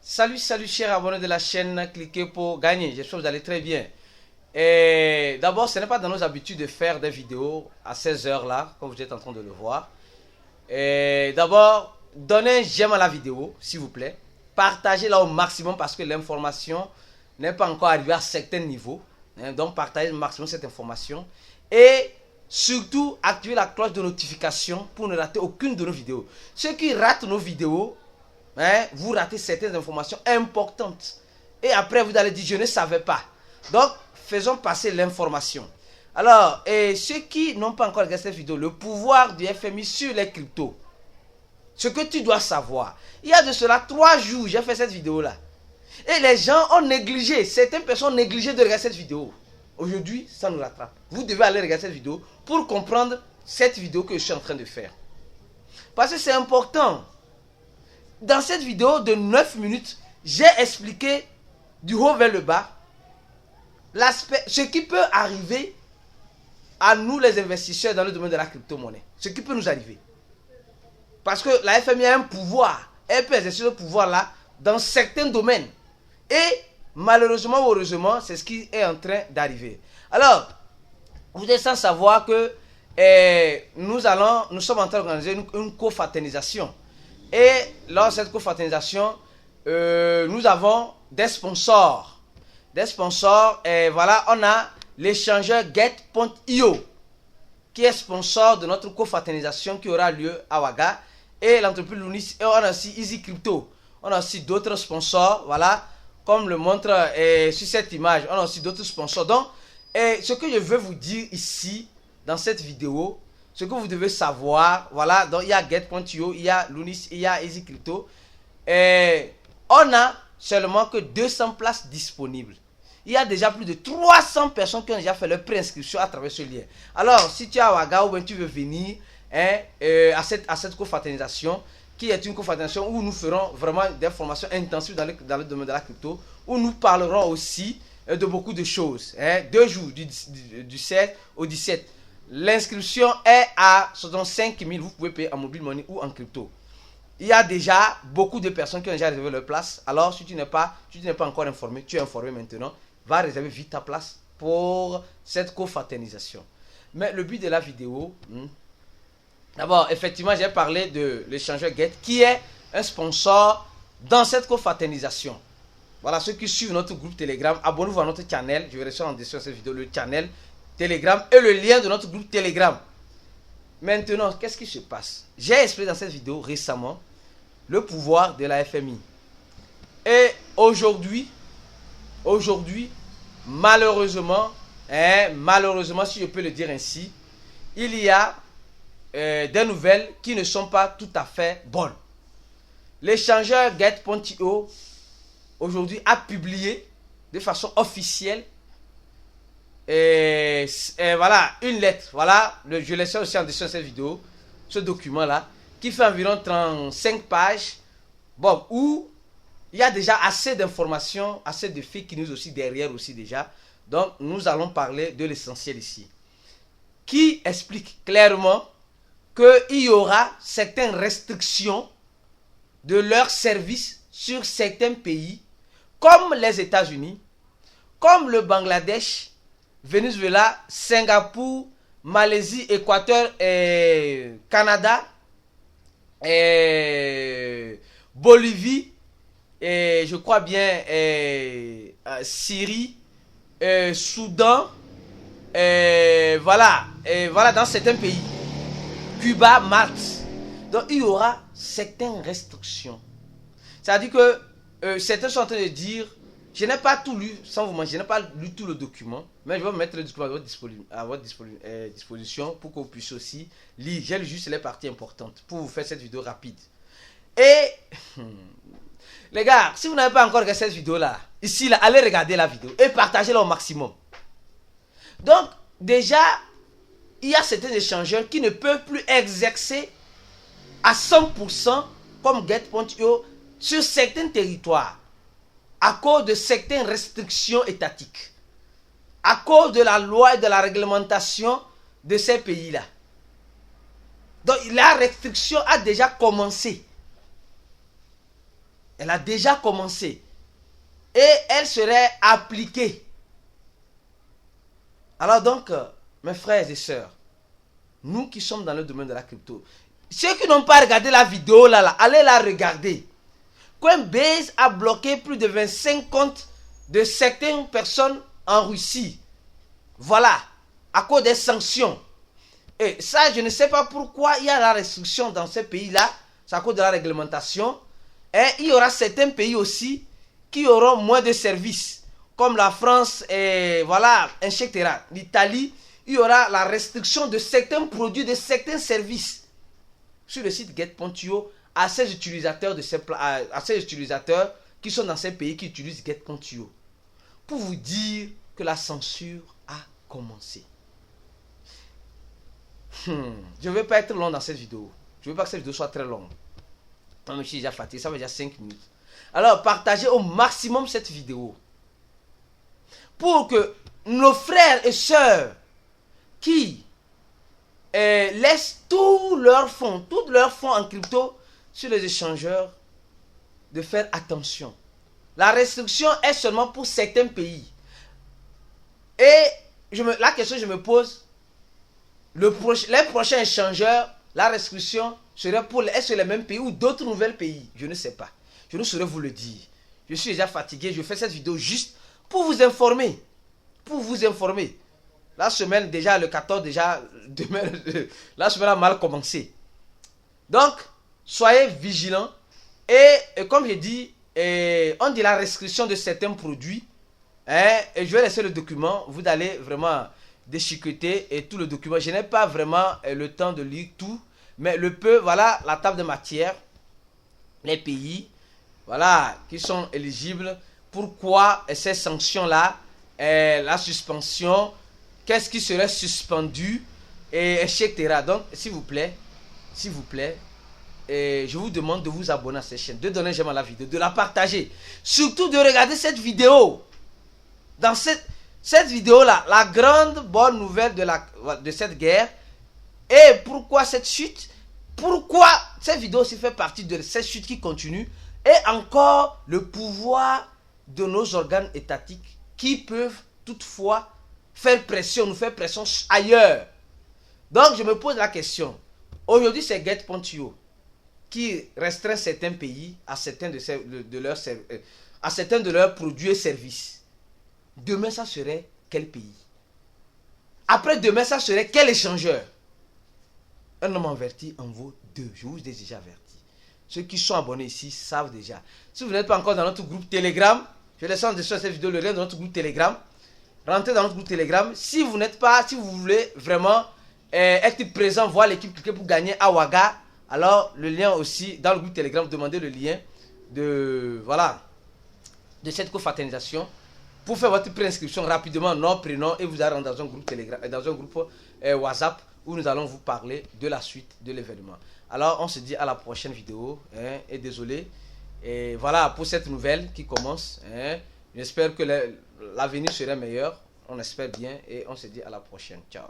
Salut, salut chers abonnés de la chaîne, cliquez pour gagner, j'espère que vous allez très bien. Et d'abord, ce n'est pas dans nos habitudes de faire des vidéos à 16h là, comme vous êtes en train de le voir. Et d'abord, donnez un j'aime à la vidéo, s'il vous plaît. Partagez-la au maximum parce que l'information n'est pas encore arrivée à certains niveaux. Donc partagez au maximum cette information. Et surtout, activez la cloche de notification pour ne rater aucune de nos vidéos. Ceux qui ratent nos vidéos, vous ratez certaines informations importantes. Et après, vous allez dire, je ne savais pas. Donc, faisons passer l'information. Alors, et ceux qui n'ont pas encore regardé cette vidéo, le pouvoir du FMI sur les cryptos. Ce que tu dois savoir. Il y a de cela 3 jours, j'ai fait cette vidéo-là. Et les gens ont négligé, certaines personnes ont négligé de regarder cette vidéo. Aujourd'hui, ça nous rattrape. Vous devez aller regarder cette vidéo pour comprendre cette vidéo que je suis en train de faire. Parce que c'est important. Dans cette vidéo de 9 minutes, j'ai expliqué du haut vers le bas ce qui peut arriver à nous les investisseurs dans le domaine de la crypto-monnaie. Ce qui peut nous arriver. Parce que la FMI a un pouvoir. Elle peut exercer ce pouvoir-là dans certains domaines. Et malheureusement ou heureusement, c'est ce qui est en train d'arriver. Alors, vous êtes sans savoir que nous sommes en train d'organiser une co-fraternisation. Et lors de cette co-fraternisation, nous avons des sponsors. Des sponsors, et voilà, on a l'échangeur Get.io qui est sponsor de notre co-fraternisation qui aura lieu à Ouaga. Et l'entreprise Lunis, et on a aussi Easy Crypto. On a aussi d'autres sponsors, voilà, comme le montre sur cette image. On a aussi d'autres sponsors. Donc, ce que je veux vous dire ici, dans cette vidéo, ce que vous devez savoir, voilà, donc il y a Get.io, il y a Lunis, il y a Easy Crypto. On a seulement que 200 places disponibles. Il y a déjà plus de 300 personnes qui ont déjà fait leur préinscription à travers ce lien. Alors, si tu es à Ouaga ou bien tu veux venir à cette co-fraternisation, qui est une co-fraternisation où nous ferons vraiment des formations intensives dans le domaine de la crypto, où nous parlerons aussi de beaucoup de choses. 2 jours, du 7 au 17. L'inscription est à 65 000, vous pouvez payer en mobile money ou en crypto. Il y a déjà beaucoup de personnes qui ont déjà réservé leur place. Alors, si tu n'es pas encore informé, tu es informé maintenant. Va réserver vite ta place pour cette co-fraternisation. Mais le but de la vidéo, d'abord, effectivement, j'ai parlé de l'échangeur Get, qui est un sponsor dans cette co-fraternisation. Voilà, ceux qui suivent notre groupe Telegram, abonnez-vous à notre channel. Je vais rester en description de cette vidéo, le channel Telegram et le lien de notre groupe Telegram. Maintenant, qu'est-ce qui se passe? J'ai expliqué dans cette vidéo récemment le pouvoir de la FMI. Et aujourd'hui, malheureusement, si je peux le dire ainsi, il y a des nouvelles qui ne sont pas tout à fait bonnes. L'échangeur Get.io aujourd'hui a publié de façon officielle voilà une lettre. Voilà, je laisse aussi en dessin cette vidéo, ce document là, qui fait environ 35 pages. Bon, où il y a déjà assez d'informations, assez de fake news aussi derrière aussi déjà. Donc nous allons parler de l'essentiel ici, qui explique clairement qu'il y aura certaines restrictions de leurs services sur certains pays, comme les États-Unis, comme le Bangladesh, Venezuela, Singapour, Malaisie, Équateur, Canada, Bolivie, et je crois bien Syrie, Soudan, voilà, dans certains pays, Cuba, Malte. Donc il y aura certaines restrictions. C'est-à-dire que certains sont en train de dire, je n'ai pas tout lu, sans vous mentir, je n'ai pas lu tout le document, mais je vais vous mettre le document à votre disposition pour que vous puissiez aussi lire. J'ai lu juste les parties importantes pour vous faire cette vidéo rapide. Et les gars, si vous n'avez pas encore regardé cette vidéo là, ici là, allez regarder la vidéo et partagez-la au maximum. Donc déjà, il y a certains échangeurs qui ne peuvent plus exercer à 100% comme Get.io sur certains territoires à cause de certaines restrictions étatiques, à cause de la loi et de la réglementation de ces pays-là. Donc la restriction a déjà commencé. Elle a déjà commencé. Et elle serait appliquée. Alors donc, mes frères et sœurs, nous qui sommes dans le domaine de la crypto, ceux qui n'ont pas regardé la vidéo là, allez la regarder. Coinbase a bloqué plus de 25 comptes de certaines personnes en Russie. Voilà, à cause des sanctions. Et ça, je ne sais pas pourquoi il y a la restriction dans ces pays-là. C'est à cause de la réglementation. Et il y aura certains pays aussi qui auront moins de services, comme la France et voilà, etc. L'Italie, il y aura la restriction de certains produits, de certains services. Sur le site get.io, à ces utilisateurs qui sont dans ces pays qui utilisent get.io, pour vous dire que la censure a commencé. Je ne vais pas être long dans cette vidéo. Je ne veux pas que cette vidéo soit très longue. Moi, je suis déjà fatigué, ça fait déjà 5 minutes. Alors, partagez au maximum cette vidéo. Pour que nos frères et sœurs qui laissent tous leurs fonds en crypto sur les échangeurs, de faire attention. La restriction est seulement pour certains pays. Et la question que je me pose, les prochains échangeurs, la restriction serait pour les mêmes pays ou d'autres nouveaux pays. Je ne sais pas. Je ne saurais vous le dire. Je suis déjà fatigué. Je fais cette vidéo juste pour vous informer. Pour vous informer. La semaine déjà, le 14 déjà, demain, la semaine a mal commencé. Donc, soyez vigilants. Et comme j'ai dit, on dit la restriction de certains produits. Et je vais laisser le document. Vous allez vraiment déchiqueter et tout le document. Je n'ai pas vraiment le temps de lire tout. Mais le peu, voilà la table de matière. Les pays, voilà, qui sont éligibles. Pourquoi ces sanctions-là, la suspension, qu'est-ce qui serait suspendu, etc. Donc, s'il vous plaît, je vous demande de vous abonner à cette chaîne, de donner j'aime à la vidéo, de la partager. Surtout de regarder cette vidéo. Dans cette vidéo-là, la grande bonne nouvelle de cette guerre. Et pourquoi cette chute? Pourquoi cette vidéo aussi fait partie de cette chute qui continue? Et encore le pouvoir de nos organes étatiques qui peuvent toutefois nous faire pression ailleurs. Donc je me pose la question. Aujourd'hui c'est get.io qui restreint certains pays à certains de leurs produits et services. Demain ça serait quel pays? Après demain ça serait quel échangeur? Un homme averti en vaut deux. Je vous ai déjà averti. Ceux qui sont abonnés ici savent déjà. Si vous n'êtes pas encore dans notre groupe Telegram, je laisse en dessous de cette vidéo le lien de notre groupe Telegram. Rentrez dans notre groupe Telegram. Si vous n'êtes pas, si vous voulez vraiment être présent, voir l'équipe cliquer pour gagner à Ouaga, alors le lien aussi dans le groupe Telegram, demandez le lien de cette confraternisation pour faire votre préinscription rapidement, nom, prénom, et vous allez rentrer dans un groupe Telegram, dans un groupe WhatsApp où nous allons vous parler de la suite de l'événement. Alors on se dit à la prochaine vidéo, et désolé, et voilà pour cette nouvelle qui commence. J'espère que l'avenir sera meilleur, on espère bien, et on se dit à la prochaine. Ciao.